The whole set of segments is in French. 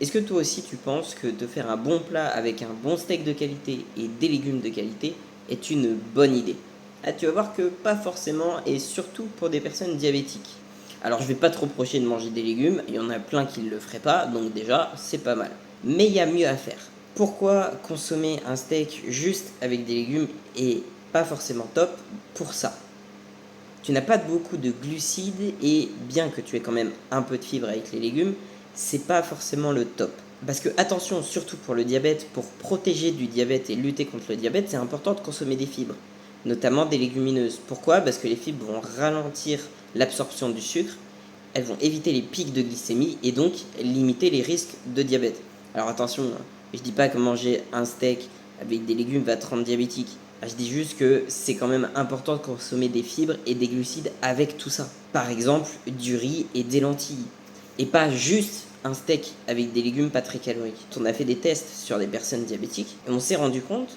Est-ce que toi aussi tu penses que de faire un bon plat avec un bon steak de qualité et des légumes de qualité est une bonne idée? Ah, tu vas voir que pas forcément et surtout pour des personnes diabétiques. Alors je vais pas te reprocher de manger des légumes, il y en a plein qui ne le feraient pas, donc déjà c'est pas mal. Mais il y a mieux à faire. Pourquoi consommer un steak juste avec des légumes est pas forcément top pour ça? Tu n'as pas beaucoup de glucides et bien que tu aies quand même un peu de fibres avec les légumes, c'est pas forcément le top. Parce que attention, surtout pour le diabète, pour protéger du diabète et lutter contre le diabète, c'est important de consommer des fibres, notamment des légumineuses. Pourquoi? Parce que les fibres vont ralentir l'absorption du sucre, elles vont éviter les pics de glycémie et donc limiter les risques de diabète. Alors attention, hein, je dis pas que manger un steak avec des légumes va te rendre diabétique. Je dis juste que c'est quand même important de consommer des fibres et des glucides avec tout ça. Par exemple, du riz et des lentilles. Et pas juste un steak avec des légumes pas très caloriques. On a fait des tests sur des personnes diabétiques et on s'est rendu compte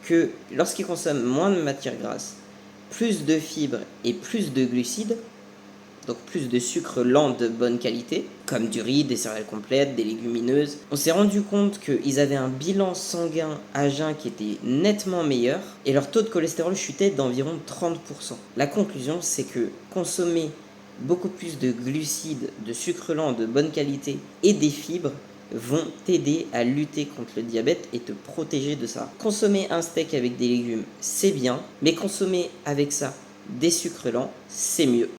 que lorsqu'ils consomment moins de matières grasses, plus de fibres et plus de glucides, donc plus de sucre lent de bonne qualité, comme du riz, des céréales complètes, des légumineuses. On s'est rendu compte qu'ils avaient un bilan sanguin à jeun qui était nettement meilleur et leur taux de cholestérol chutait d'environ 30%. La conclusion, c'est que consommer beaucoup plus de glucides, de sucre lent de bonne qualité et des fibres vont t'aider à lutter contre le diabète et te protéger de ça. Consommer un steak avec des légumes, c'est bien, mais consommer avec ça des sucres lents, c'est mieux.